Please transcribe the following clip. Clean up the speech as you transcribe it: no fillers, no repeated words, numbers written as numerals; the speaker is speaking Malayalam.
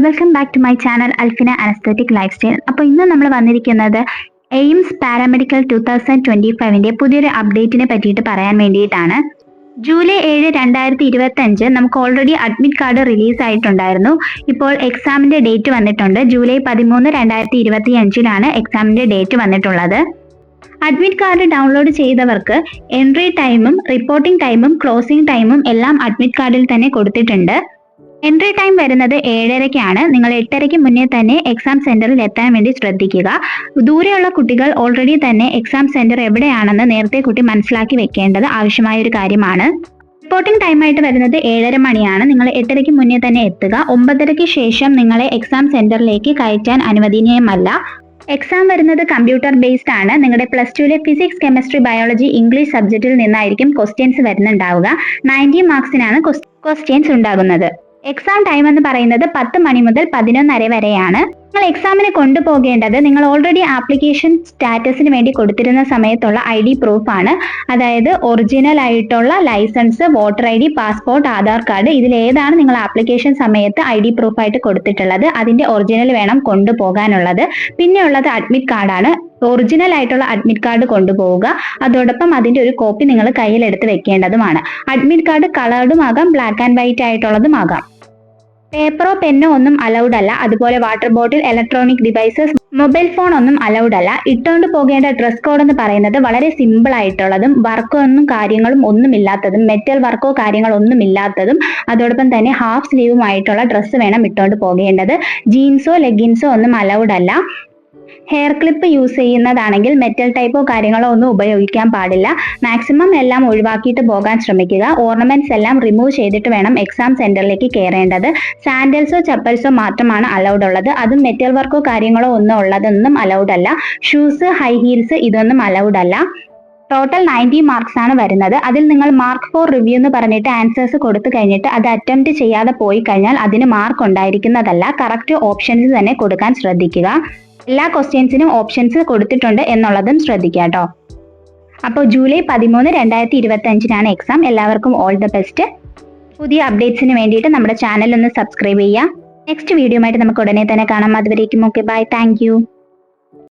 Welcome back to my channel Alfina an aesthetic lifestyle. അപ്പോൾ ഇന്ന് നമ്മൾ വന്നിരിക്കുന്നത് എയിംസ് പാരാമെഡിക്കൽ 2025 പുതിയൊരു അപ്ഡേറ്റിനെ പറ്റിയിട്ട് പറയാൻ വേണ്ടിയിട്ടാണ്. ജൂലൈ 7, 2025 നമുക്ക് ഓൾറെഡി അഡ്മിറ്റ് കാർഡ് റിലീസ് ആയിട്ടുണ്ടായിരുന്നു. ഇപ്പോൾ എക്സാമിന്റെ ഡേറ്റ് വന്നിട്ടുണ്ട്. ജൂലൈ 13, 2025 എക്സാമിന്റെ ഡേറ്റ് വന്നിട്ടുള്ളത്. അഡ്മിറ്റ് കാർഡ് ഡൗൺലോഡ് ചെയ്തവർക്ക് എൻട്രി ടൈമും റിപ്പോർട്ടിംഗ് ടൈമും ക്ലോസിംഗ് ടൈമും എല്ലാം അഡ്മിറ്റ് കാർഡിൽ തന്നെ കൊടുത്തിട്ടുണ്ട്. എൻട്രി ടൈം വരുന്നത് 7:30-ക്കാണ്. നിങ്ങൾ 8:30-ക്ക് മുന്നേ തന്നെ എക്സാം സെന്ററിൽ എത്താൻ വേണ്ടി ശ്രദ്ധിക്കുക. ദൂരെയുള്ള കുട്ടികൾ ഓൾറെഡി തന്നെ എക്സാം സെന്റർ എവിടെയാണെന്ന് നേരത്തെ കൂട്ടി മനസ്സിലാക്കി വെക്കേണ്ടത് ആവശ്യമായ ഒരു കാര്യമാണ്. റിപ്പോർട്ടിംഗ് ടൈമായിട്ട് വരുന്നത് 7:30 മണിയാണ്. നിങ്ങൾ 8:30-ക്ക് മുന്നേ തന്നെ എത്തുക. 9:30-ക്ക് ശേഷം നിങ്ങളെ എക്സാം സെന്ററിലേക്ക് കയറ്റാൻ അനുവദനീയമല്ല. എക്സാം വരുന്നത് കമ്പ്യൂട്ടർ ബേസ്ഡ് ആണ്. നിങ്ങളുടെ +2-ലെ ഫിസിക്സ്, കെമിസ്ട്രി, ബയോളജി, ഇംഗ്ലീഷ് സബ്ജക്റ്റിൽ നിന്നായിരിക്കും ക്വസ്റ്റ്യൻസ് വരുന്നുണ്ടാവുക. 90 മാർക്സിനാണ് ക്വസ്റ്റ്യൻസ് ഉണ്ടാകുന്നത്. എക്സാം ടൈം എന്ന് പറയുന്നത് 10 മണി മുതൽ 11:30 വരെയാണ്. നിങ്ങൾ എക്സാമിന് കൊണ്ടുപോകേണ്ടത് നിങ്ങൾ ഓൾറെഡി ആപ്ലിക്കേഷൻ സ്റ്റാറ്റസിന് വേണ്ടി കൊടുത്തിരുന്ന സമയത്തുള്ള ID പ്രൂഫ് ആണ്. അതായത് ഒറിജിനൽ ആയിട്ടുള്ള licence, voter ID, passport, Aadhaar card, ഇതിലേതാണ് നിങ്ങൾ ആപ്ലിക്കേഷൻ സമയത്ത് ID പ്രൂഫായിട്ട് കൊടുത്തിട്ടുള്ളത് അതിന്റെ ഒറിജിനൽ വേണം കൊണ്ടുപോകാനുള്ളത്. പിന്നെ ഉള്ളത് അഡ്മിറ്റ് കാർഡാണ്. ഒറിജിനൽ ആയിട്ടുള്ള അഡ്മിറ്റ് കാർഡ് കൊണ്ടുപോവുക. അതോടൊപ്പം അതിന്റെ ഒരു കോപ്പി നിങ്ങൾ കയ്യിലെടുത്ത് വെക്കേണ്ടതുമാണ്. അഡ്മിറ്റ് കാർഡ് കളർഡും ആകാം, ബ്ലാക്ക് ആൻഡ് വൈറ്റ് ആയിട്ടുള്ളതും ആകാം. പേപ്പറോ പെന്നോ ഒന്നും അലൗഡ് അല്ല. അതുപോലെ water bottle, electronic devices, mobile phone ഒന്നും അലൗഡ് അല്ല. ഇട്ടുകൊണ്ട് പോകേണ്ട ഡ്രസ് കോഡ് എന്ന് പറയുന്നത് വളരെ സിമ്പിൾ ആയിട്ടുള്ളതും വർക്കൊന്നും കാര്യങ്ങളും ഒന്നും ഇല്ലാത്തതും, മെറ്റൽ വർക്കോ കാര്യങ്ങളൊന്നും ഇല്ലാത്തതും, അതോടൊപ്പം തന്നെ ഹാഫ് സ്ലീവുമായിട്ടുള്ള ഡ്രസ്സ് വേണം ഇട്ടുകൊണ്ട് പോകേണ്ടത്. ജീൻസോ ലെഗിൻസോ ഒന്നും അലൗഡ് അല്ല. ഹെയർ ക്ലിപ്പ് യൂസ് ചെയ്യുന്നതാണെങ്കിൽ മെറ്റൽ ടൈപ്പോ കാര്യങ്ങളോ ഒന്നും ഉപയോഗിക്കാൻ പാടില്ല. മാക്സിമം എല്ലാം ഒഴിവാക്കിയിട്ട് പോകാൻ ശ്രമിക്കുക. ഓർണമെന്റ്സ് എല്ലാം റിമൂവ് ചെയ്തിട്ട് വേണം എക്സാം സെന്ററിലേക്ക് കയറേണ്ടത്. സാൻഡൽസോ ചപ്പൽസോ മാത്രമാണ് അലൗഡ് ഉള്ളത്. അതും മെറ്റൽ വർക്കോ കാര്യങ്ങളോ ഒന്നും ഉള്ളതൊന്നും അലൗഡ് അല്ല. ഷൂസ്, ഹൈ ഹീൽസ് ഇതൊന്നും അലൗഡ് അല്ല. ടോട്ടൽ 90 മാർക്സ് ആണ് വരുന്നത്. അതിൽ നിങ്ങൾ മാർക്ക് ഫോർ റിവ്യൂ എന്ന് പറഞ്ഞിട്ട് ആൻസേഴ്സ് കൊടുത്തു കഴിഞ്ഞിട്ട് അത് അറ്റംപ്റ്റ് ചെയ്യാതെ പോയി കഴിഞ്ഞാൽ അതിന് മാർക്ക് ഉണ്ടായിരിക്കുന്നതല്ല. കറക്റ്റ് ഓപ്ഷൻസ് തന്നെ കൊടുക്കാൻ ശ്രദ്ധിക്കുക. എല്ലാ ക്വസ്റ്റ്യൻസിനും ഓപ്ഷൻസ് കൊടുത്തിട്ടുണ്ട് എന്നുള്ളതും ശ്രദ്ധിക്കുക കേട്ടോ. അപ്പോൾ ജൂലൈ 13, 2025 എക്സാം. എല്ലാവർക്കും ഓൾ ദ ബെസ്റ്റ്. പുതിയ അപ്ഡേറ്റ്സിന് വേണ്ടിയിട്ട് നമ്മുടെ ചാനൽ ഒന്ന് സബ്സ്ക്രൈബ് ചെയ്യുക. നെക്സ്റ്റ് വീഡിയോ ആയിട്ട് നമുക്ക് ഉടനെ തന്നെ കാണാം. അതുവരേക്കും ഓക്കെ, ബൈ, താങ്ക് യു.